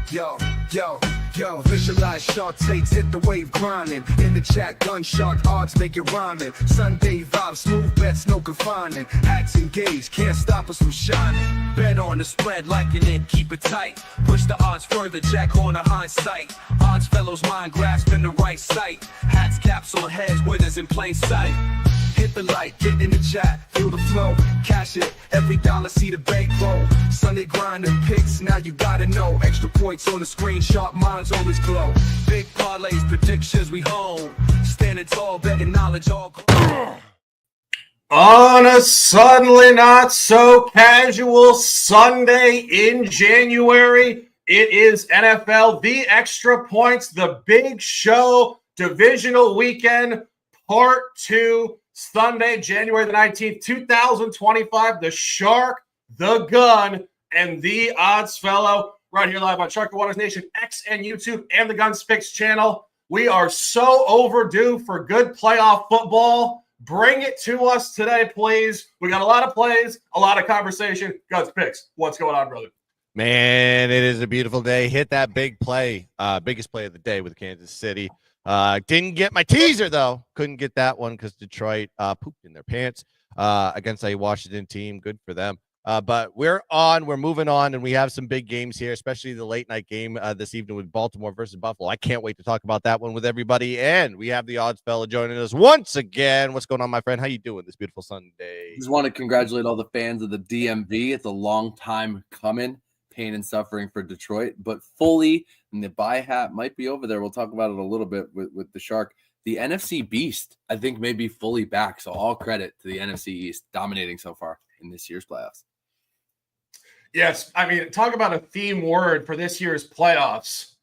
Yo, yo, yo, visualize shark takes, hit the wave grinding. In the chat, gun shark odds make it rhyming. Sunday vibes, smooth bets, no confining. Hats engaged, can't stop us from shining. Bet on the spread, liking it, keep it tight. Push the odds further, jack on the hindsight. Odds fellows mind grasping the right sight. Hats, caps on heads, winners in plain sight. Hit the like, get in the chat, feel the flow, cash it, every dollar see the bank roll. Sunday grinding picks, now you gotta know. Extra points on the screen, sharp minds always glow. Big parlays, predictions we home. Standing tall, betting knowledge all. On a suddenly not so casual Sunday in January, it is NFL, the extra points, the big show, divisional weekend, part 2. Sunday, January the 19th, 2025, the Shark, the Gun, and the Odds Fellow, right here live on Shark Waters Nation, X and YouTube, and the Guns Picks channel. We are so overdue for good playoff football. Bring it to us today, please. We got a lot of plays, a lot of conversation. Guns Picks, what's going on, brother? Man, it is a beautiful day. Hit that big play, biggest play of the day with Kansas City. Didn't get my teaser, though. Couldn't get that one because Detroit pooped in their pants against a Washington team. Good for them. But we're moving on, and we have some big games here, especially the late-night game this evening with Baltimore versus Buffalo. I can't wait to talk about that one with everybody. And we have the Odds Fella joining us once again. What's going on, my friend? How you doing this beautiful Sunday? Just want to congratulate all the fans of the DMV. It's a long time coming. Pain and suffering for Detroit, but fully, and the buy hat might be over there. We'll talk about it a little bit with the Shark. The NFC Beast, I think, may be fully back. So all credit to the NFC East dominating so far in this year's playoffs. Yes, I mean, talk about a theme word for this year's playoffs.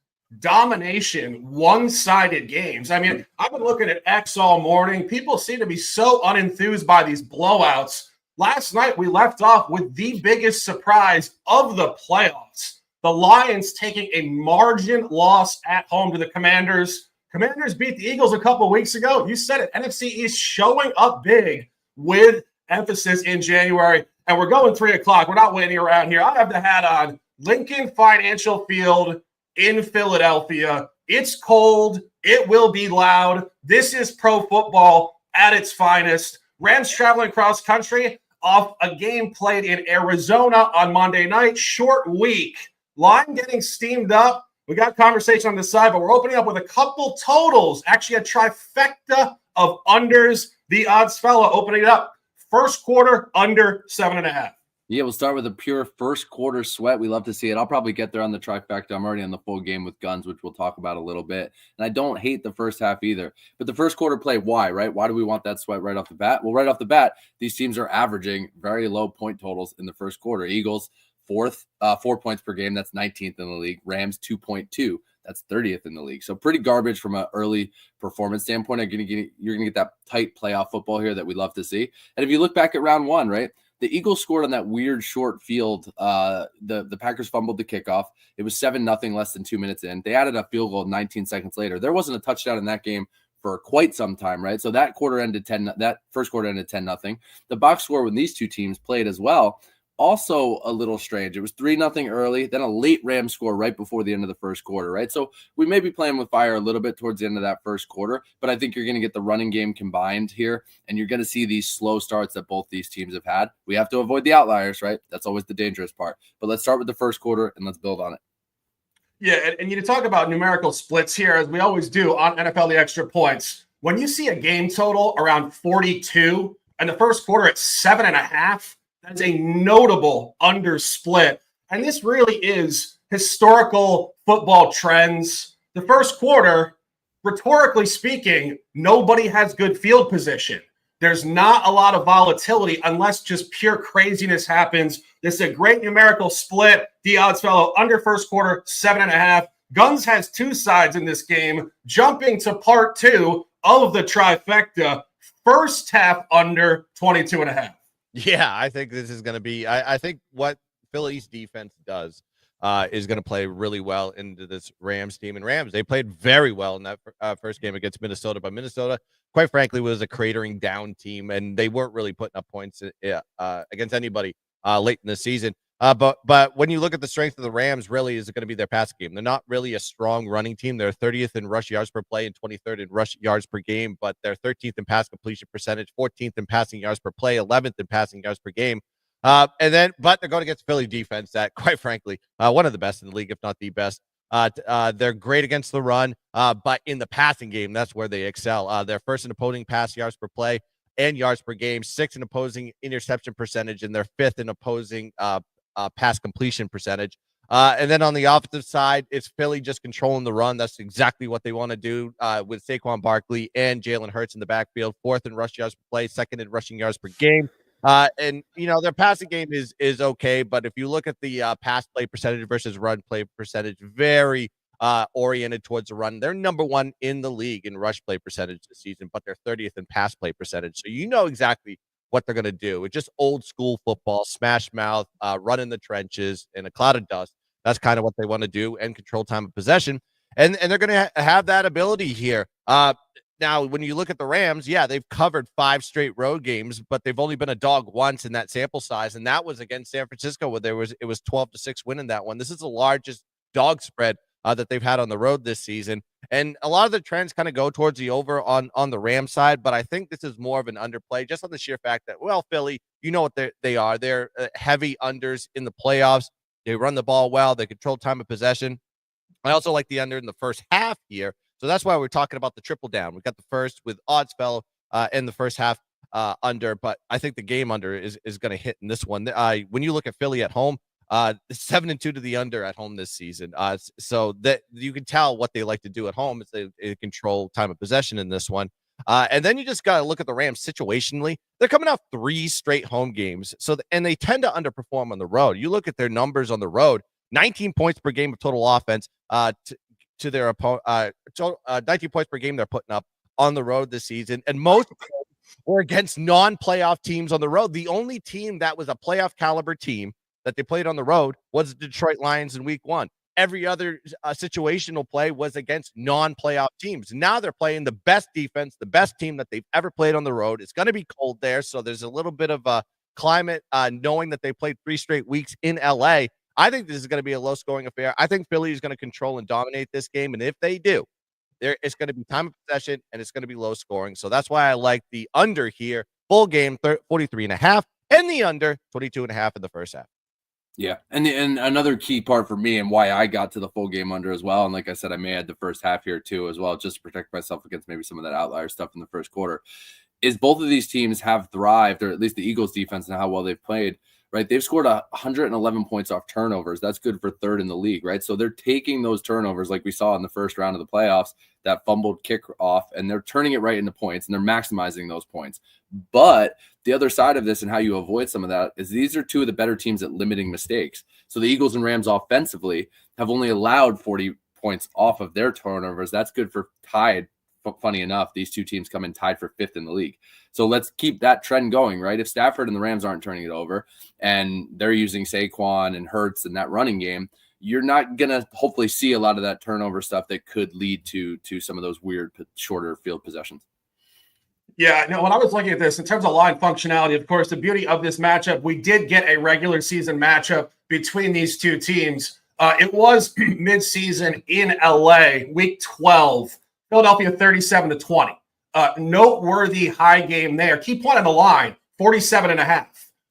Domination, one-sided games. I mean, I've been looking at X all morning. People seem to be so unenthused by these blowouts. Last night, we left off with the biggest surprise of the playoffs. The Lions taking a margin loss at home to the Commanders. Commanders beat the Eagles a couple weeks ago. You said it, NFC East showing up big with emphasis in January. And we're going 3 o'clock. We're not waiting around here. I have the hat on. Lincoln Financial Field in Philadelphia. It's cold. It will be loud. This is pro football at its finest. Rams traveling cross country off a game played in Arizona on Monday night. Short week. Line getting steamed up. We got conversation on the side, but we're opening up with a couple totals. Actually, a trifecta of unders. The Odds Fella opening it up. First quarter, under 7.5. Yeah, we'll start with a pure first quarter sweat. We love to see it. I'll probably get there on the trifecta. I'm already on the full game with Guns, which we'll talk about a little bit. And I don't hate the first half either. But the first quarter play, why, right? Why do we want that sweat right off the bat? Well, right off the bat, these teams are averaging very low point totals in the first quarter. Eagles, 4 points per game. That's 19th in the league. Rams, 2.2. That's 30th in the league. So pretty garbage from an early performance standpoint. You're going to get that tight playoff football here that we love to see. And if you look back at round 1, right? The Eagles scored on that weird short field. The Packers fumbled the kickoff. It was 7-0 less than 2 minutes in. They added a field goal 19 seconds later. There wasn't a touchdown in that game for quite some time, right? So that quarter ended 10. That first quarter ended 10-0. The box score when these two teams played as well, also a little strange. It was 3-0 early, then a late Rams score right before the end of the first quarter, right? So we may be playing with fire a little bit towards the end of that first quarter, but I think you're going to get the running game combined here, and you're going to see these slow starts that both these teams have had. We have to avoid the outliers, right? That's always the dangerous part. But let's start with the first quarter, and let's build on it. Yeah, and you talk about numerical splits here, as we always do on NFL The Extra Points. When you see a game total around 42 and the first quarter at 7.5, that's a notable under split. And this really is historical football trends. The first quarter, rhetorically speaking, nobody has good field position. There's not a lot of volatility unless just pure craziness happens. This is a great numerical split. The Odds Fellow under first quarter, 7.5. Guns has 2 sides in this game. Jumping to part 2 of the trifecta, first half under 22.5. Yeah, I think this is going to be – I think what Philly's defense does is going to play really well into this Rams team. And Rams, they played very well in that first game against Minnesota. But Minnesota, quite frankly, was a cratering down team, and they weren't really putting up points against anybody late in the season. But when you look at the strength of the Rams, really is it going to be their passing game? They're not really a strong running team. They're 30th in rush yards per play and 23rd in rush yards per game, but they're 13th in pass completion percentage, 14th in passing yards per play, 11th in passing yards per game. But they're going against Philly defense that, quite frankly, one of the best in the league, if not the best. They're great against the run, but in the passing game, that's where they excel. They're first in opposing pass yards per play and yards per game, sixth in opposing interception percentage, and they're fifth in opposing pass completion percentage. And then on the offensive side, it's Philly just controlling the run. That's exactly what they want to do with Saquon Barkley and Jalen Hurts in the backfield. Fourth in rush yards per play, second in rushing yards per game. And their passing game is okay, but if you look at the pass play percentage versus run play percentage, very oriented towards the run. They're number one in the league in rush play percentage this season, but they're 30th in pass play percentage. So you know exactly what they're going to do. It's just old school football, smash mouth, run in the trenches in a cloud of dust. That's kind of what they want to do and control time of possession. And they're going to have that ability here. Now, when you look at the Rams, yeah, they've covered 5 straight road games, but they've only been a dog once in that sample size, and that was against San Francisco, where it was 12-6 win in that one. This is the largest dog spread that they've had on the road this season, and a lot of the trends kind of go towards the over on the Rams side, but I think this is more of an underplay, just on the sheer fact that, well, Philly, you know what they are. They're heavy unders in the playoffs. They run the ball well. They control time of possession. I also like the under in the first half here. So that's why we're talking about the triple down. We've got the first with Oddsfellow in the first half under, but I think the game under is going to hit in this one. When you look at Philly at home, 7-2 to the under at home this season. So that you can tell what they like to do at home is they control time of possession in this one. And then you just got to look at the Rams situationally. They're coming off 3 straight home games. And they tend to underperform on the road. You look at their numbers on the road, 19 points per game of total offense to their opponent, 19 points per game they're putting up on the road this season. And most were against non-playoff teams on the road. The only team that was a playoff caliber team that they played on the road was the Detroit Lions in week 1. Every other situational play was against non-playoff teams. Now they're playing the best defense, the best team that they've ever played on the road. It's going to be cold there, so there's a little bit of a climate knowing that they played 3 straight weeks in LA. I think this is going to be a low-scoring affair. I think Philly is going to control and dominate this game, and if they do, it's going to be time of possession, and it's going to be low-scoring. So that's why I like the under here, full game, 43.5, and the under, 22.5 in the first half. Yeah, and another key part for me and why I got to the full game under as well, and like I said, I may add the first half here too as well, just to protect myself against maybe some of that outlier stuff in the first quarter, is both of these teams have thrived, or at least the Eagles defense and how well they've played, right? They've scored 111 points off turnovers. That's good for 3rd in the league, right? So they're taking those turnovers like we saw in the first round of the playoffs, that fumbled kick off, and they're turning it right into points, and they're maximizing those points. But the other side of this and how you avoid some of that is these are 2 of the better teams at limiting mistakes. So the Eagles and Rams offensively have only allowed 40 points off of their turnovers. That's good for tied. Funny enough, these 2 teams come in tied for 5th in the league. So let's keep that trend going, right? If Stafford and the Rams aren't turning it over and they're using Saquon and Hurts in that running game, you're not going to hopefully see a lot of that turnover stuff that could lead to some of those weird shorter field possessions. Yeah, no, when I was looking at this, in terms of line functionality, of course, the beauty of this matchup, we did get a regular season matchup between these 2 teams. It was midseason in LA, week 12, Philadelphia 37-20. Noteworthy high game there. Key point on the line, 47.5.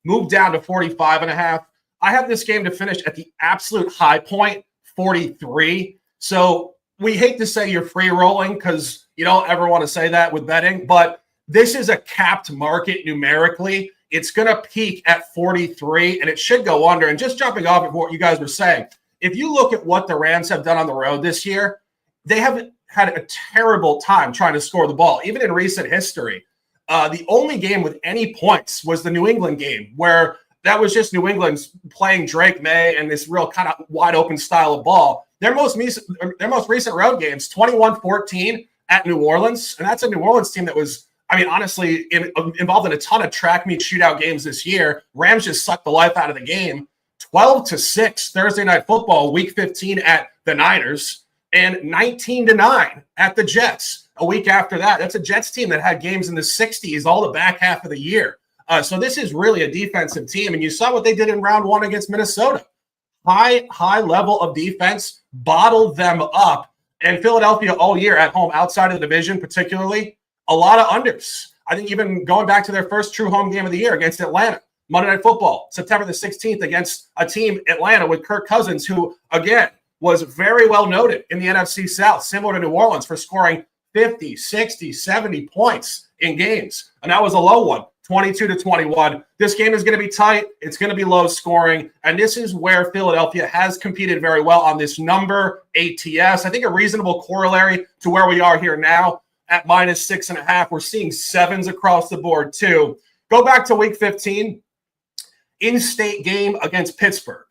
Moved down to 45.5. I have this game to finish at the absolute high point, 43. So we hate to say you're free rolling because you don't ever want to say that with betting, but this is a capped market numerically. It's going to peak at 43, and it should go under. And just jumping off of what you guys were saying, if you look at what the Rams have done on the road this year, they haven't had a terrible time trying to score the ball, even in recent history. The only game with any points was the New England game, where that was just New England's playing Drake May and this real kind of wide open style of ball. Their most recent road games, 21-14 at New Orleans. And that's a New Orleans team that was, I mean, honestly, involved in a ton of track meet shootout games this year. Rams just sucked the life out of the game. 12-6 Thursday Night Football, week 15 at the Niners, and 19-9 at the Jets. A week after that, that's a Jets team that had games in the 60s all the back half of the year. So this is really a defensive team. And you saw what they did in round one against Minnesota. High level of defense, bottled them up. And Philadelphia all year at home, outside of the division, particularly, a lot of unders. I think even going back to their first true home game of the year against Atlanta, Monday Night Football, September the 16th, against a team, Atlanta, with Kirk Cousins, who, again, was very well noted in the NFC South, similar to New Orleans, for scoring 50, 60, 70 points in games. And that was a low one, 22-21. This game is going to be tight. It's going to be low scoring. And this is where Philadelphia has competed very well on this number ATS. I think a reasonable corollary to where we are here now at -6.5. We're seeing sevens across the board too. Go back to week 15, in-state game against Pittsburgh.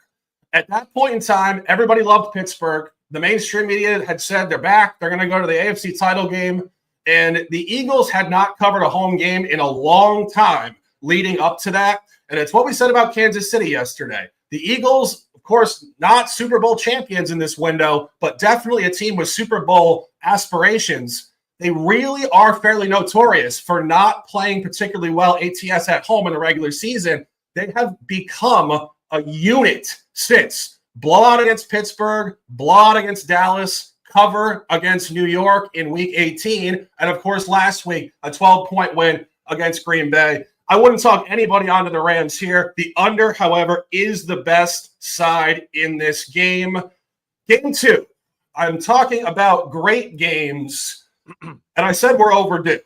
At that point in time, everybody loved Pittsburgh. The mainstream media had said they're back. They're going to go to the AFC title game. And the Eagles had not covered a home game in a long time leading up to that. And it's what we said about Kansas City yesterday. The Eagles, of course, not Super Bowl champions in this window, but definitely a team with Super Bowl aspirations. They really are fairly notorious for not playing particularly well ATS at home in the regular season. They have become a unit since. Blowout against Pittsburgh, blowout against Dallas, cover against New York in week 18, and of course last week, a 12-point win against Green Bay. I wouldn't talk anybody onto the Rams here. The under, however, is the best side in this game. Game 2, I'm talking about great games, and I said we're overdue.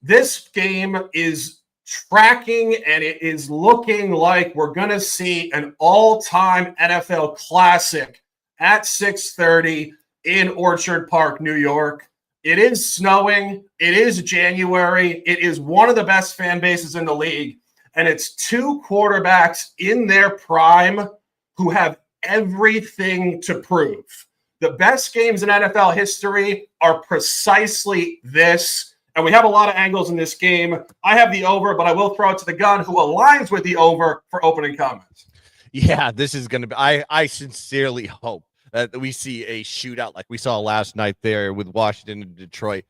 This game is tracking, and it is looking like we're going to see an all-time NFL classic at 6:30 in Orchard Park, New York. It is snowing. It is January. It is one of the best fan bases in the league, and it's two quarterbacks in their prime who have everything to prove. The best games in NFL history are precisely this. And we have a lot of angles in this game. I have the over, but I will throw it to the gun, who aligns with the over, for opening comments. Yeah, this is going to be, I sincerely hope that we see a shootout like we saw last night there with Washington and Detroit.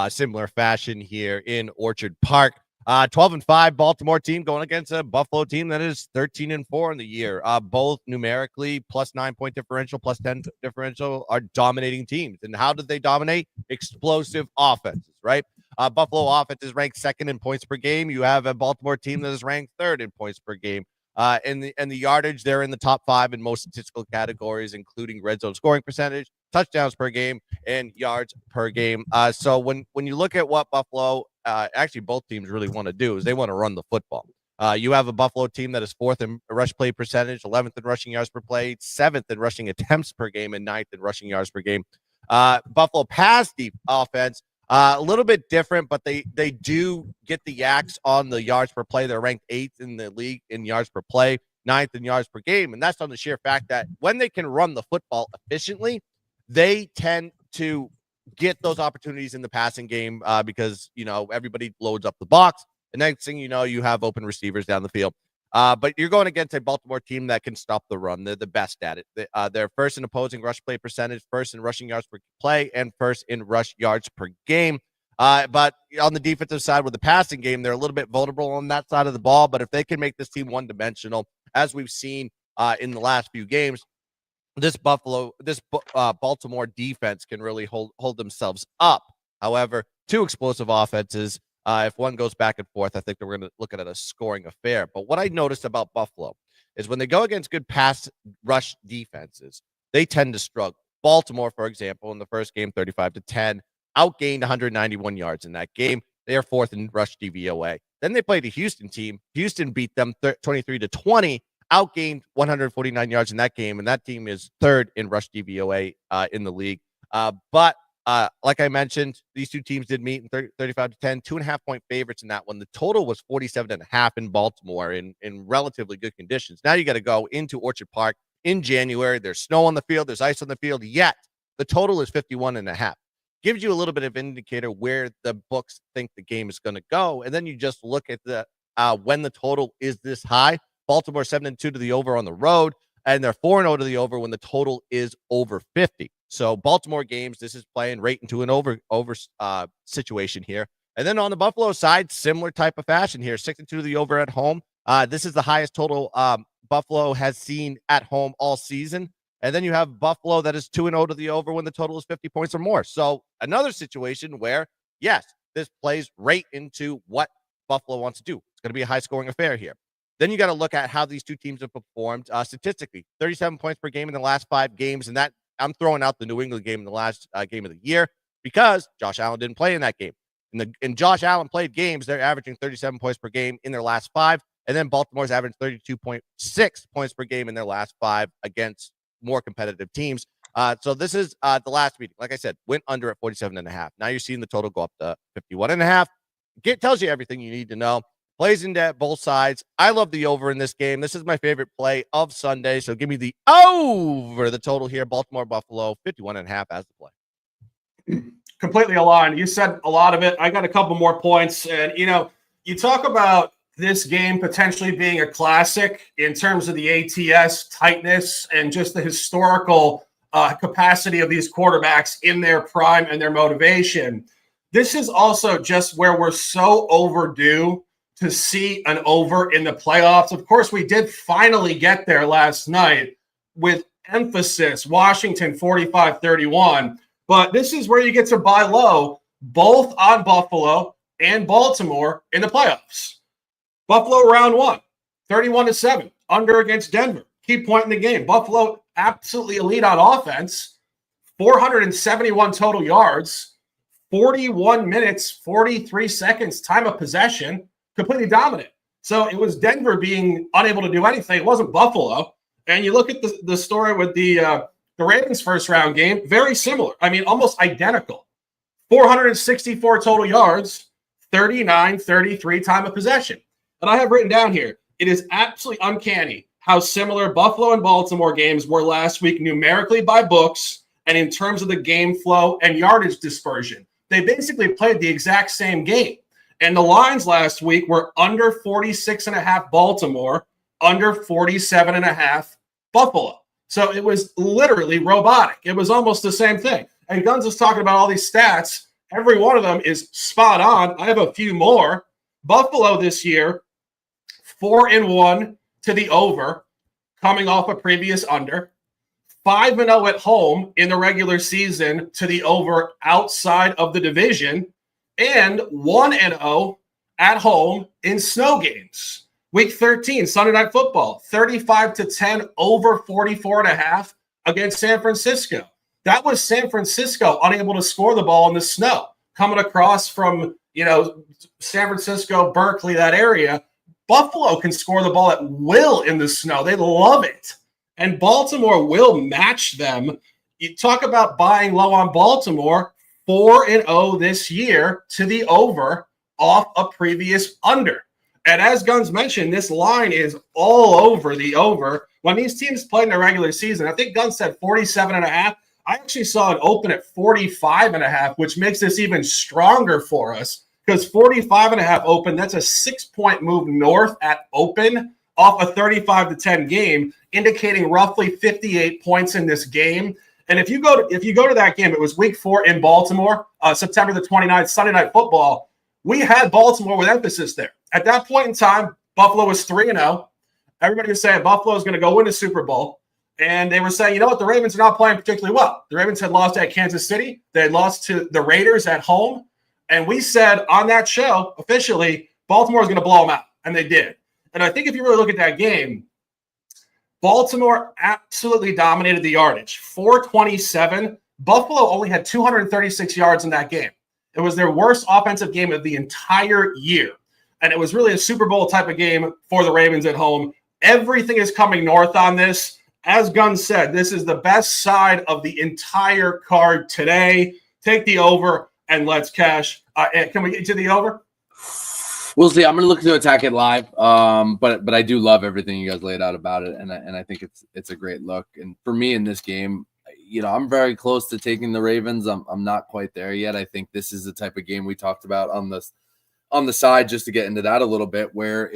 Similar fashion here in Orchard Park. 12-5 Baltimore team going against a Buffalo team that is 13-4 in the year. Both numerically +9-point differential, +10 differential are dominating teams. And how did they dominate? Explosive offenses, right? Buffalo offense is ranked second in points per game. You have a Baltimore team that is ranked third in points per game. And the yardage, they're in the top 5 in most statistical categories, including red zone scoring percentage, touchdowns per game, and yards per game. So when you look at what Buffalo, actually both teams really want to do, is they want to run the football. You have a Buffalo team that is 4th in rush play percentage, 11th in rushing yards per play, 7th in rushing attempts per game, and 9th in rushing yards per game. Buffalo pass deep offense, a little bit different, but they do get the yaks on the yards per play. They're ranked 8th in the league in yards per play, 9th in yards per game. And that's on the sheer fact that when they can run the football efficiently, they tend to get those opportunities in the passing game because, everybody loads up the box. The next thing you know, you have open receivers down the field. But you're going against a Baltimore team that can stop the run. They're the best at it. They're first in opposing rush play percentage, first in rushing yards per play, and first in rush yards per game. But on the defensive side with the passing game, they're a little bit vulnerable on that side of the ball. But if they can make this team one-dimensional, as we've seen in the last few games, this Baltimore defense can really hold themselves up. However, two explosive offenses. If one goes back and forth, I think that we're going to look at a scoring affair. But what I noticed about Buffalo is when they go against good pass rush defenses, they tend to struggle. Baltimore, for example, in the first game, 35-10, outgained 191 yards in that game. They are 4th in rush DVOA. Then they played a Houston team. Houston beat them 23-20, outgained 149 yards in that game, and that team is 3rd in rush DVOA in the league. But like I mentioned, these two teams did meet in 35-10, 2.5-point favorites in that one. The total was 47.5 in Baltimore in relatively good conditions. Now you got to go into Orchard Park in January. There's snow on the field. There's ice on the field. Yet the total is 51.5. Gives you a little bit of indicator where the books think the game is going to go. And then you just look at the when the total is this high. Baltimore 7-2 to the over on the road, and they're 4-0 to the over when the total is over 50. So Baltimore games, this is playing right into an over situation here. And then on the Buffalo side, similar type of fashion here, 6-2 to the over at home. This is the highest total Buffalo has seen at home all season. And then you have Buffalo that is 2-0 to the over when the total is 50 points or more. So another situation where, yes, this plays right into what Buffalo wants to do. It's going to be a high-scoring affair here. Then you got to look at how these two teams have performed statistically. 37 points per game in the last 5 games, and that I'm throwing out the New England game in the last game of the year because Josh Allen didn't play in that game. And Josh Allen played games, they're averaging 37 points per game in their last 5, and then Baltimore's averaged 32.6 points per game in their last 5 against more competitive teams. So this is the last meeting. Like I said, went under at 47.5. Now you're seeing the total go up to 51.5. Tells you everything you need to know. Plays into both sides. I love the over in this game. This is my favorite play of Sunday. So give me the over the total here. Baltimore, Buffalo, 51.5 as the play. Completely aligned. You said a lot of it. I got a couple more points. And, you talk about this game potentially being a classic in terms of the ATS tightness and just the historical capacity of these quarterbacks in their prime and their motivation. This is also just where we're so overdue to see an over in the playoffs. Of course, we did finally get there last night with emphasis, Washington 45-31. But this is where you get to buy low, both on Buffalo and Baltimore in the playoffs. Buffalo round 1, 31-7, under against Denver. Key point in the game. Buffalo absolutely elite on offense, 471 total yards, 41 minutes, 43 seconds, time of possession, completely dominant. So it was Denver being unable to do anything. It wasn't Buffalo. And you look at the story with the Ravens first round game, very similar. I mean, almost identical. 464 total yards, 39-33 time of possession. And I have written down here, it is absolutely uncanny how similar Buffalo and Baltimore games were last week numerically by books and in terms of the game flow and yardage dispersion. They basically played the exact same game. And the lines last week were under 46.5 Baltimore, under 47.5 Buffalo. So it was literally robotic. It was almost the same thing. And Guns was talking about all these stats. Every one of them is spot on. I have a few more. Buffalo this year, 4-1 to the over, coming off a previous under. 5-0 at home in the regular season to the over outside of the division. And 1-0 at home in snow games. Week 13, Sunday Night Football, 35-10 over 44.5 against San Francisco. That was San Francisco unable to score the ball in the snow. Coming across from, San Francisco, Berkeley, that area. Buffalo can score the ball at will in the snow. They love it. And Baltimore will match them. You talk about buying low on Baltimore, 4-0 this year to the over off a previous under. And as Guns mentioned, this line is all over the over. When these teams played in the regular season, I think Guns said 47.5. I actually saw it open at 45.5, which makes this even stronger for us because 45.5 open, that's a 6-point move north at open off a 35-10 game, indicating roughly 58 points in this game. And if you go to that game, it was week 4 in Baltimore, September the 29th, Sunday Night Football. We had Baltimore with emphasis there. At that point in time, Buffalo was 3-0. Everybody was saying Buffalo is going to go win the Super Bowl. And they were saying, the Ravens are not playing particularly well. The Ravens had lost at Kansas City. They had lost to the Raiders at home. And we said on that show, officially, Baltimore is going to blow them out. And they did. And I think if you really look at that game, Baltimore absolutely dominated the yardage. 427. Buffalo only had 236 yards in that game. It was their worst offensive game of the entire year. And it was really a Super Bowl type of game for the Ravens at home. Everything is coming north on this. As Gunn said, this is the best side of the entire card today. Take the over and let's cash. Can we get to the over? We'll see. I'm going to look to attack it live, but I do love everything you guys laid out about it, and I think it's a great look. And for me in this game, I'm very close to taking the Ravens. I'm not quite there yet. I think this is the type of game we talked about on the side, just to get into that a little bit, where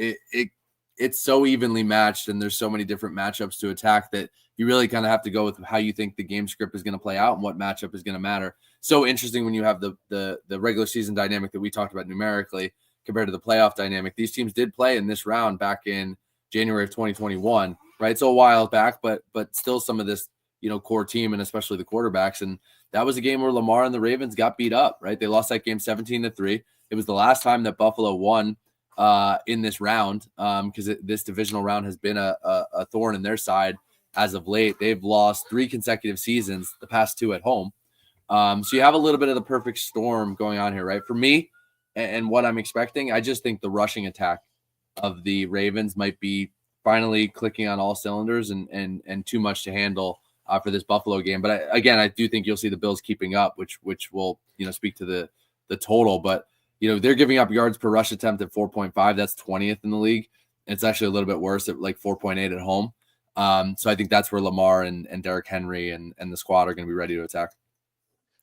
it's so evenly matched, and there's so many different matchups to attack that you really kind of have to go with how you think the game script is going to play out and what matchup is going to matter. So interesting when you have the regular season dynamic that we talked about numerically compared to the playoff dynamic. These teams did play in this round back in January of 2021, right? So a while back, but still some of this, core team, and especially the quarterbacks. And that was a game where Lamar and the Ravens got beat up, right? They lost that game 17-3. It was the last time that Buffalo won in this round, because this divisional round has been a thorn in their side as of late. They've lost 3 consecutive seasons, the past 2 at home. So you have a little bit of the perfect storm going on here, right? For me and what I'm expecting, I just think the rushing attack of the Ravens might be finally clicking on all cylinders and too much to handle for this Buffalo game. But I do think you'll see the Bills keeping up, which will, speak to the total. But, they're giving up yards per rush attempt at 4.5. That's 20th in the league. It's actually a little bit worse at like 4.8 at home. So I think that's where Lamar and Derrick Henry and the squad are going to be ready to attack.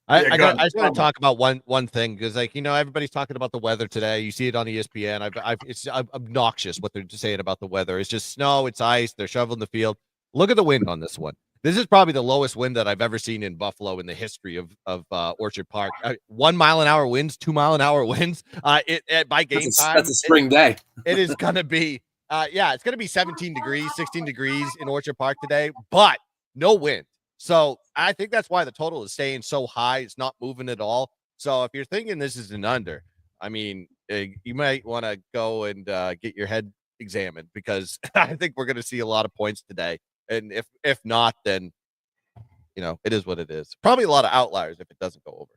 I just want to talk about one thing, because everybody's talking about the weather today. You see it on ESPN. It's obnoxious what they're saying about the weather. It's just snow, it's ice. They're shoveling the field. Look at the wind on this one. This is probably the lowest wind that I've ever seen in Buffalo in the history of Orchard Park. 1 mile an hour winds, 2 mile an hour winds. By game time, that's a spring day. It is going to be, it's going to be 17 degrees, 16 degrees in Orchard Park today, but no wind. So I think that's why the total is staying so high. It's not moving at all. So if you're thinking this is an under, I mean, you might want to go and get your head examined, because I think we're going to see a lot of points today. And if not, then, it is what it is. Probably a lot of outliers if it doesn't go over.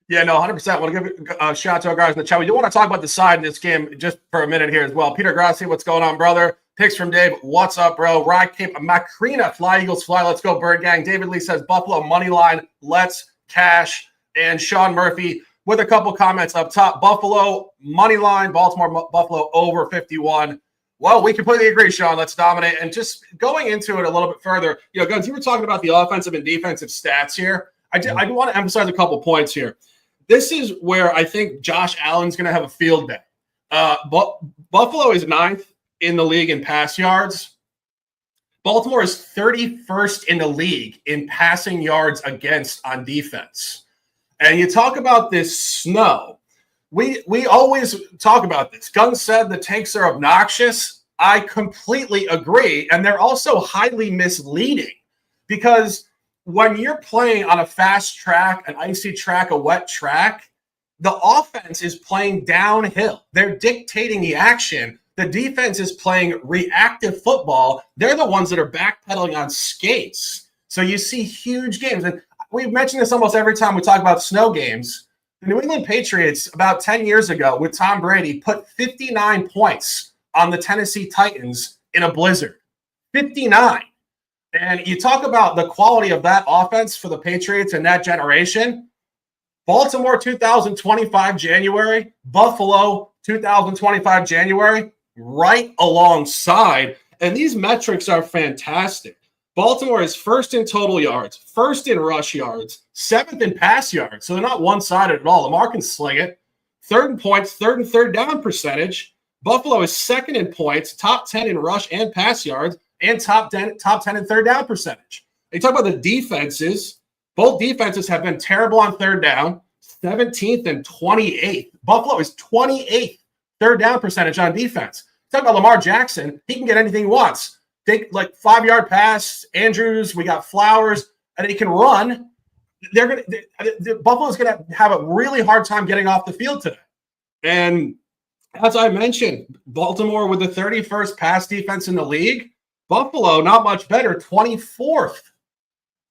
Yeah, no, 100%. I want to give a shout out to our guys in the chat. We do want to talk about the side in this game just for a minute here as well. Peter Grassi, what's going on, brother? Picks from Dave. What's up, bro? Rye Cape, Macrina, Fly Eagles Fly. Let's go, Bird Gang. David Lee says Buffalo money line. Let's cash. And Sean Murphy with a couple comments up top. Buffalo money line. Baltimore Buffalo over 51. Well, we completely agree, Sean. Let's dominate. And just going into it a little bit further, Guns, you were talking about the offensive and defensive stats here. I do want to emphasize a couple points here. This is where I think Josh Allen's going to have a field day. Buffalo is 9th in the league in pass yards. Baltimore is 31st in the league in passing yards against on defense. And you talk about this snow. We always talk about this. Gunn said the takes are obnoxious. I completely agree. And they're also highly misleading, because when you're playing on a fast track, an icy track, a wet track, the offense is playing downhill. They're dictating the action. The defense is playing reactive football. They're the ones that are backpedaling on skates. So you see huge games. And we've mentioned this almost every time we talk about snow games. The New England Patriots, about 10 years ago with Tom Brady, put 59 points on the Tennessee Titans in a blizzard. 59. And you talk about the quality of that offense for the Patriots in that generation. Baltimore 2025 January, Buffalo 2025 January, right alongside. And these metrics are fantastic. Baltimore is 1st in total yards, 1st in rush yards, 7th in pass yards. So they're not one-sided at all. Lamar can sling it. 3rd in points, 3rd and 3rd down percentage. Buffalo is 2nd in points, top 10 in rush and pass yards, and top 10 in 3rd down percentage. They talk about the defenses. Both defenses have been terrible on 3rd down, 17th and 28th. Buffalo is 28th 3rd down percentage on defense. Talk about Lamar Jackson. He can get anything he wants. Take like 5-yard pass, Andrews, we got Flowers, and he can run. Buffalo's going to have a really hard time getting off the field today. And as I mentioned, Baltimore with the 31st pass defense in the league. Buffalo, not much better, 24th.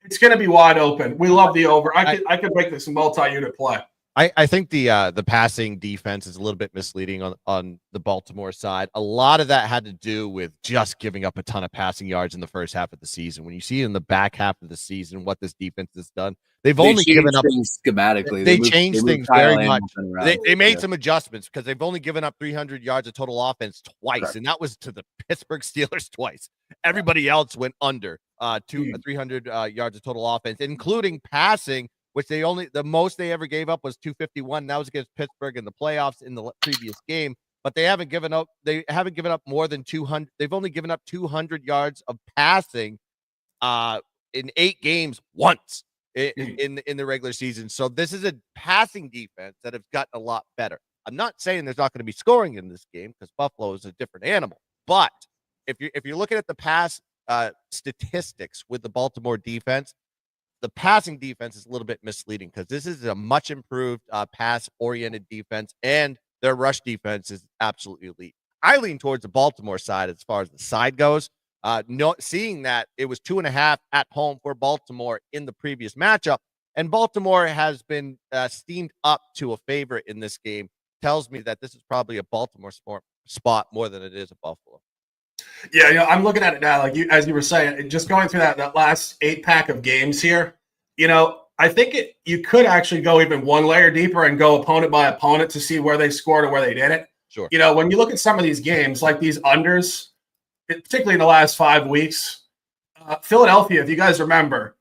It's going to be wide open. We love the over. I could make this a multi-unit play. I think the passing defense is a little bit misleading on the Baltimore side. A lot of that had to do with just giving up a ton of passing yards in the first half of the season. When you see in the back half of the season what this defense has done, they've only given up schematically. They changed things very much. They made some adjustments, because they've only given up 300 yards of total offense twice, correct, and that was to the Pittsburgh Steelers twice. Everybody else went under 300 yards of total offense, including passing, which the most they ever gave up was 251. That was against Pittsburgh in the playoffs in the previous game. but they haven't given up. They haven't given up more than 200. They've only given up 200 yards of passing in 8 games once in the regular season. So this is a passing defense that has gotten a lot better. I'm not saying there's not going to be scoring in this game because Buffalo is a different animal. But if you're looking at the pass statistics with the Baltimore defense, the passing defense is a little bit misleading because this is a much improved pass-oriented defense, and their rush defense is absolutely elite. I lean towards the Baltimore side as far as the side goes. Seeing that it was 2.5 at home for Baltimore in the previous matchup, and Baltimore has been steamed up to a favorite in this game, tells me that this is probably a Baltimore spot more than it is a Buffalo. Yeah, I'm looking at it now, like as you were saying, just going through that last 8-pack of games here. I think you could actually go even one layer deeper and go opponent by opponent to see where they scored or where they didn't. Sure. When you look at some of these games, like these unders, particularly in the last 5 weeks, Philadelphia, if you guys remember,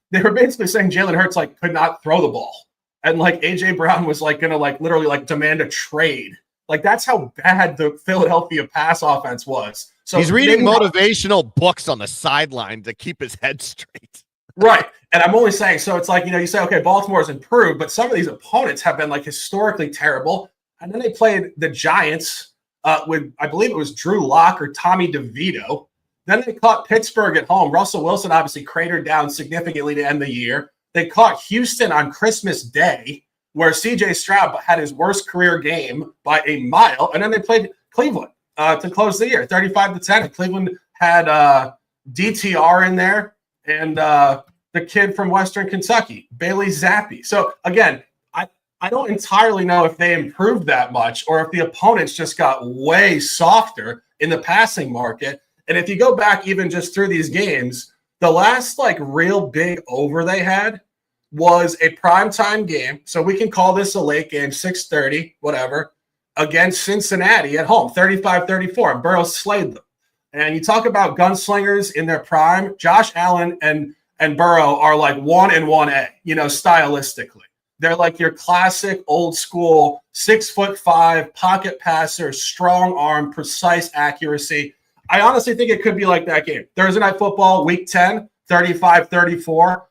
they were basically saying Jalen Hurts could not throw the ball, and AJ Brown was gonna literally demand a trade. That's how bad the Philadelphia pass offense was. So he's reading motivational books on the sideline to keep his head straight. Right. And I'm only saying, so it's you say, okay, Baltimore's improved, but some of these opponents have been historically terrible. And then they played the Giants with, I believe it was Drew Lock or Tommy DeVito. Then they caught Pittsburgh at home. Russell Wilson obviously cratered down significantly to end the year. They caught Houston on Christmas Day, where C.J. Stroud had his worst career game by a mile. And then they played Cleveland to close the year, 35-10. Cleveland had DTR in there and the kid from Western Kentucky, Bailey Zappi. So, again, I don't entirely know if they improved that much or if the opponents just got way softer in the passing market. And if you go back even just through these games, the last real big over they had was a primetime game. So we can call this a late game, 6:30, whatever, against Cincinnati at home, 35-34. And Burrow slayed them. And you talk about gunslingers in their prime, Josh Allen and Burrow are 1 and 1A, stylistically. They're your classic old school 6'5" pocket passer, strong arm, precise accuracy. I honestly think it could be like that game. Thursday Night Football, Week 10, 35-34.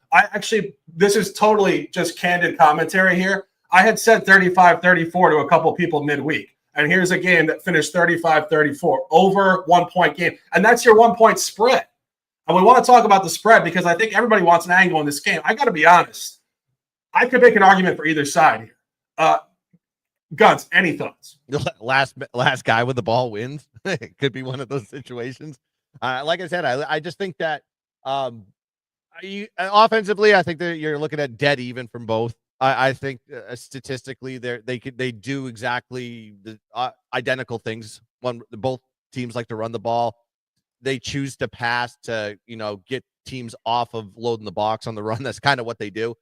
This is totally just candid commentary here. I had said 35-34 to a couple people midweek. And here's a game that finished 35-34, over 1 point game. And that's your 1 point spread. And we want to talk about the spread because I think everybody wants an angle in this game. I got to be honest. I could make an argument for either side here. Guns, any thoughts? Last guy with the ball wins. It could be one of those situations. Like I said, I just think that offensively, I think that you're looking at dead even from both. I think statistically, they do exactly the identical things. Both teams like to run the ball. They choose to pass to get teams off of loading the box on the run. That's kind of what they do.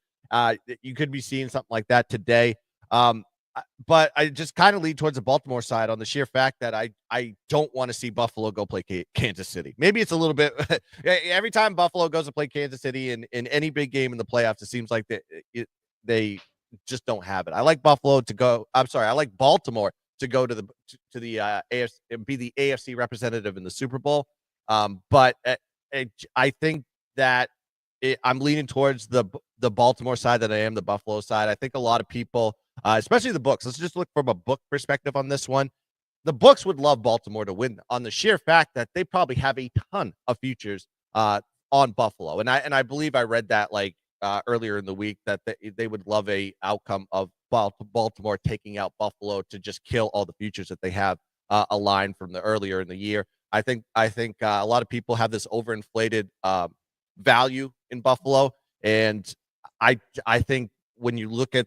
You could be seeing something like that today. But I just kind of lead towards the Baltimore side on the sheer fact that I don't want to see Buffalo go play Kansas City. Maybe it's a little bit every time Buffalo goes to play Kansas City in any big game in the playoffs, it seems like they just don't have it. I like Baltimore to go to the AFC and be the AFC representative in the Super Bowl. But I think that I'm leaning towards the Baltimore side than I am the Buffalo side. I think a lot of people, especially the books, let's just look from a book perspective on this one. The books would love Baltimore to win on the sheer fact that they probably have a ton of futures on Buffalo. And I believe I read that earlier in the week that they would love a outcome of Baltimore taking out Buffalo to just kill all the futures that they have aligned from the earlier in the year. I think a lot of people have this overinflated value in Buffalo, and I think when you look at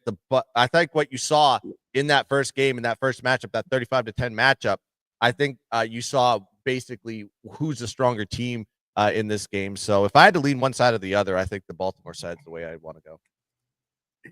I think what you saw in that first game, in that first matchup, that 35-10 matchup, I think you saw basically who's the stronger team in this game. So if I had to lean one side or the other, I think the Baltimore side is the way I want to go.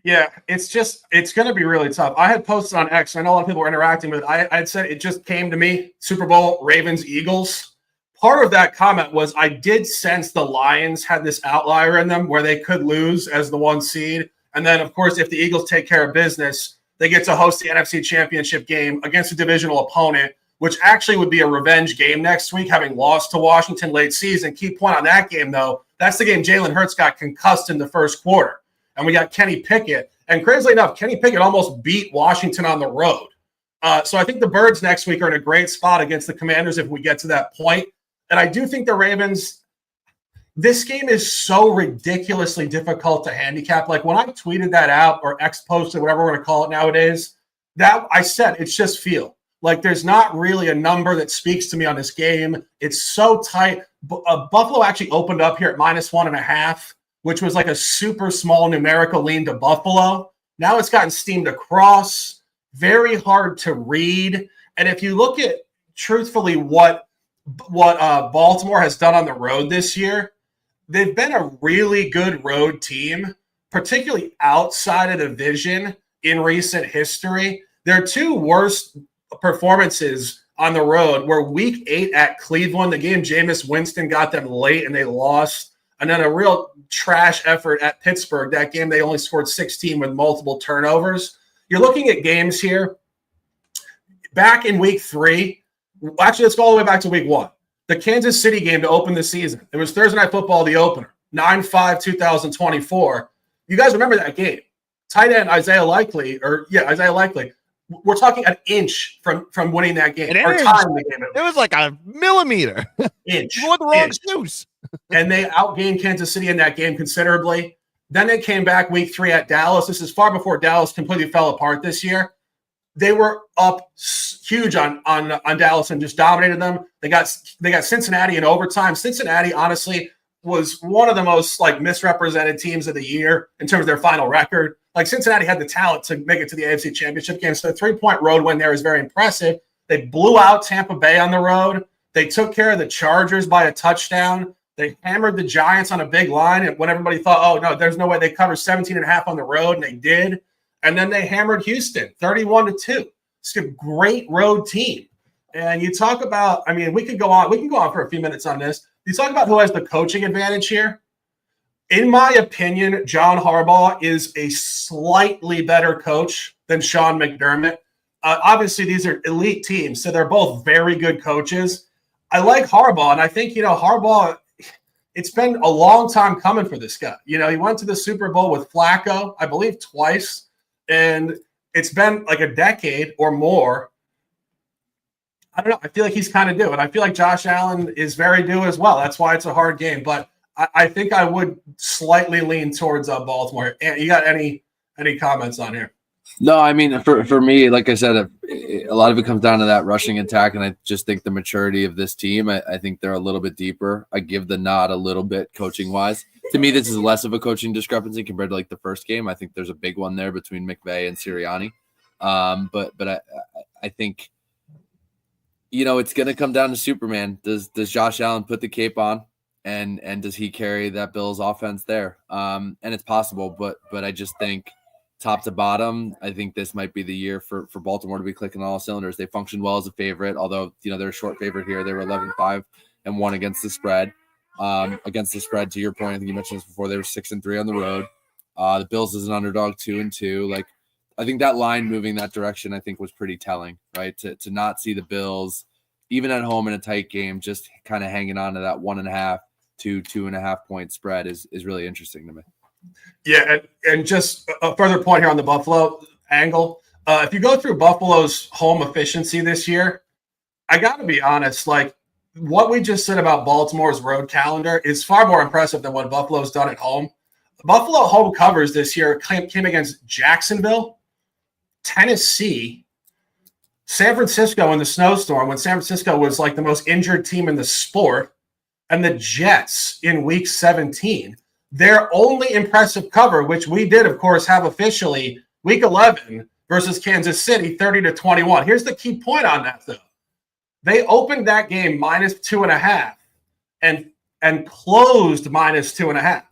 Yeah, it's going to be really tough. I had posted on X. I know a lot of people were interacting with it. I had said it just came to me, Super Bowl, Ravens, Eagles. Part of that comment was I did sense the Lions had this outlier in them where they could lose as the 1 seed. And then, of course, if the Eagles take care of business, they get to host the NFC Championship game against a divisional opponent, which actually would be a revenge game next week, having lost to Washington late season. Key point on that game, though, that's the game Jalen Hurts got concussed in the first quarter. And we got Kenny Pickett. And crazily enough, Kenny Pickett almost beat Washington on the road. So I think the Birds next week are in a great spot against the Commanders if we get to that point. And I do think the Ravens, this game is so ridiculously difficult to handicap. Like when I tweeted that out or X-posted, whatever we're going to call it nowadays, that I said it's just feel. Like there's not really a number that speaks to me on this game. It's so tight. Buffalo actually opened up here at -1.5, which was like a super small numerical lean to Buffalo. Now it's gotten steamed across. Very hard to read. And if you look at truthfully what Baltimore has done on the road this year, they've been a really good road team, particularly outside of the division in recent history. Their two worst performances on the road were week 8 at Cleveland, the game Jameis Winston got them late and they lost, and then a real trash effort at Pittsburgh. That game they only scored 16 with multiple turnovers. You're looking at games here back in week 3. Actually, let's go all the way back to week 1. The Kansas City game to open the season. It was Thursday Night Football, the opener, 9/5/2024. You guys remember that game? Tight end Isaiah Likely. We're talking an inch from winning that game. Or tying the game. It was like a millimeter. Inch. You wore the wrong shoes. And they outgained Kansas City in that game considerably. Then they came back week 3 at Dallas. This is far before Dallas completely fell apart this year. They were up huge on Dallas and just dominated them. They got Cincinnati in overtime. Cincinnati, honestly, was one of the most misrepresented teams of the year in terms of their final record. Cincinnati had the talent to make it to the AFC Championship game. So the 3-point road win there is very impressive. They blew out Tampa Bay on the road. They took care of the Chargers by a touchdown. They hammered the Giants on a big line. And when everybody thought, oh, no, there's no way they cover 17.5 on the road, and they did. And then they hammered Houston 31-2. It's a great road team. And you talk about, we can go on for a few minutes on this. You talk about who has the coaching advantage here. In my opinion, John Harbaugh is a slightly better coach than Sean McDermott. Obviously, these are elite teams, so they're both very good coaches. I like Harbaugh, and I think, Harbaugh, it's been a long time coming for this guy. He went to the Super Bowl with Flacco, I believe twice, and it's been like a decade or more. I don't know. I feel like he's kind of due, and I feel like Josh Allen is very due as well. That's why it's a hard game, but I think I would slightly lean towards Baltimore. You got any comments on here? No, for me, like I said, a lot of it comes down to that rushing attack, and I just think the maturity of this team, I think they're a little bit deeper. I give the nod a little bit coaching-wise. To me, this is less of a coaching discrepancy compared to the first game. I think there's a big one there between McVay and Sirianni. But I think, it's going to come down to Superman. Does Josh Allen put the cape on? And does he carry that Bills offense there? And it's possible, but I just think top to bottom, I think this might be the year for Baltimore to be clicking on all cylinders. They functioned well as a favorite, although they're a short favorite here. They were 11-5-1 against the spread. To your point, I think you mentioned this before. They were 6-3 on the road. The Bills is an underdog 2-2. I think that line moving that direction, I think, was pretty telling, right? To not see the Bills even at home in a tight game, just kind of hanging on to that 1.5 to 2.5 point spread is really interesting to me. Yeah, and just a further point here on the Buffalo angle. If you go through Buffalo's home efficiency this year, I got to be honest, what we just said about Baltimore's road calendar is far more impressive than what Buffalo's done at home. Buffalo home covers this year came against Jacksonville, Tennessee, San Francisco in the snowstorm when San Francisco was the most injured team in the sport, and the Jets in week 17. Their only impressive cover, which we did, of course, have officially, week 11 versus Kansas City, 30-21. Here's the key point on that, though. They opened that game -2.5 and closed -2.5.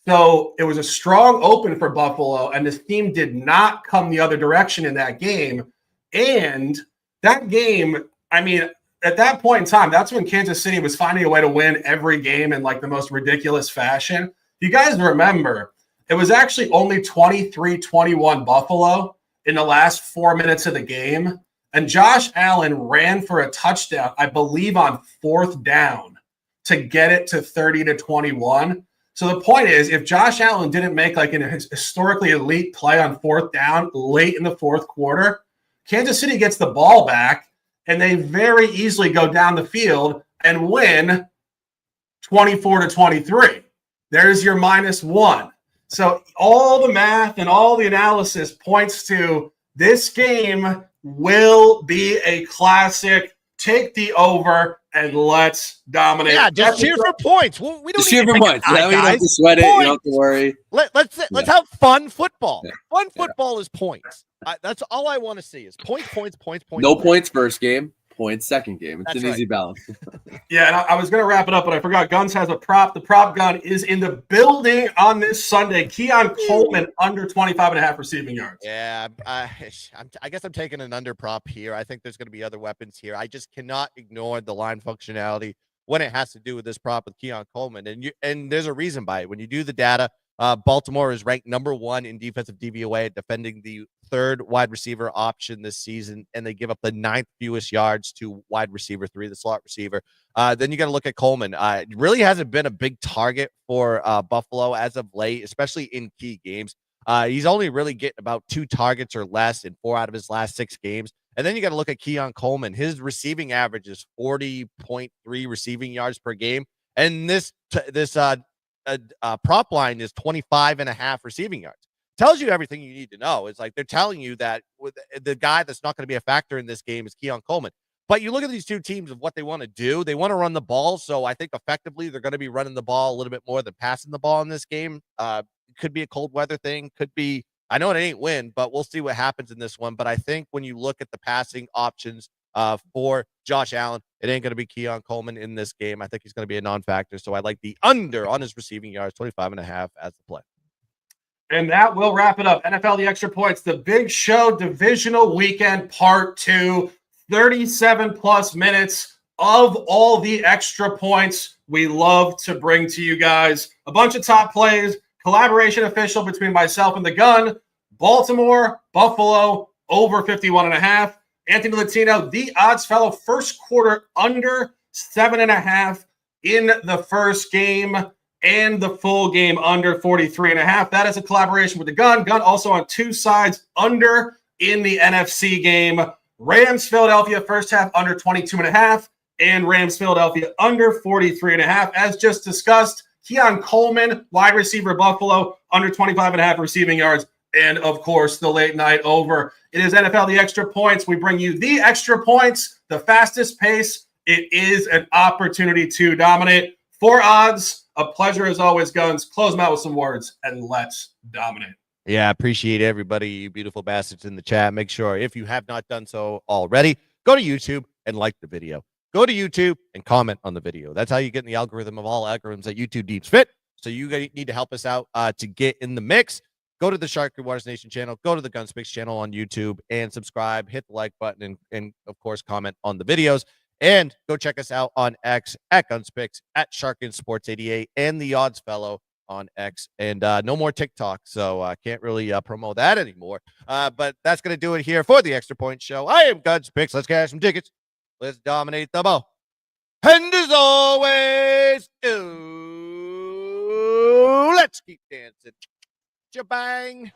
So it was a strong open for Buffalo, and this team did not come the other direction in that game. And that game, at that point in time, that's when Kansas City was finding a way to win every game in the most ridiculous fashion. You guys remember, it was actually only 23-21 Buffalo in the last 4 minutes of the game, and Josh Allen ran for a touchdown, I believe, on 4th down to get it to 30-21. So the point is, if Josh Allen didn't make like an historically elite play on 4th down late in the 4th quarter, Kansas City gets the ball back, and they very easily go down the field and win 24-23. There's your -1. So all the math and all the analysis points to this game will be a classic. Take the over and let's dominate. Yeah, just cheer for points. We don't cheer for points. Yeah, you don't have to sweat it. You don't have to worry. Let's have fun football. Yeah. Fun football is points. That's all I want to see is points. No points first game. Points second game. It's an easy balance. Yeah, and I was going to wrap it up, but I forgot. Guns has a prop. The prop gun is in the building on this Sunday. Keon Coleman under 25.5 receiving yards. Yeah, I guess I'm taking an under prop here. I think there's going to be other weapons here. I just cannot ignore the line functionality when it has to do with this prop with Keon Coleman. And there's a reason by it. When you do the data, Baltimore is ranked number 1 in defensive DVOA, defending the 3rd wide receiver option this season, and they give up the 9th fewest yards to wide receiver 3, the slot receiver. Then you got to look at Coleman. It really hasn't been a big target for Buffalo as of late, especially in key games. He's only really getting about 2 targets or less in 4 out of his last 6 games. And then you got to look at Keon Coleman. His receiving average is 40.3 receiving yards per game, and this prop line is 25.5 receiving yards. Tells you everything you need to know. It's like they're telling you that with the guy that's not going to be a factor in this game is Keon Coleman. But you look at these two teams of what they want to do. They want to run the ball. So I think effectively they're going to be running the ball a little bit more than passing the ball in this game. Could be a cold weather thing. Could be, I know it ain't wind, but we'll see what happens in this one. But I think when you look at the passing options for Josh Allen, it ain't going to be Keon Coleman in this game. I think he's going to be a non-factor. So I like the under on his receiving yards, 25.5 as the play. And that will wrap it up. NFL The Extra Points, the big show, divisional weekend, part 2, 37+ minutes of all the extra points we love to bring to you guys. A bunch of top plays, collaboration official between myself and the gun, Baltimore, Buffalo, over 51.5. Anthony Latino, the odds fellow, first quarter under 7.5 in the first game, and the full game under 43.5. That is a collaboration with the gun. Gun also on 2 sides under in the NFC game. Rams Philadelphia first half under 22.5, and Rams Philadelphia under 43.5. As just discussed, Keon Coleman, wide receiver Buffalo, under 25.5 receiving yards. And of course, the late night over. It is NFL The Extra Points. We bring you the extra points, the fastest pace. It is an opportunity to dominate. 4 odds. A pleasure as always, Guns. Close them out with some words, and let's dominate. Yeah, appreciate everybody, you beautiful bastards in the chat. Make sure, if you have not done so already, go to YouTube and like the video. Go to YouTube and comment on the video. That's how you get in the algorithm of all algorithms that YouTube deems fit. So you need to help us out to get in the mix. Go to the Shark Waters Nation channel. Go to the Gunspicks channel on YouTube and subscribe. Hit the like button and of course, comment on the videos. And go check us out on X at Gunspicks, at Sharkin Sports 88, and the Odds Fellow on X. And no more TikTok, so I can't really promote that anymore. But that's going to do it here for the Extra Point Show. I am Gunspicks. Let's cash some tickets. Let's dominate the ball. And as always, let's keep dancing. Jabang.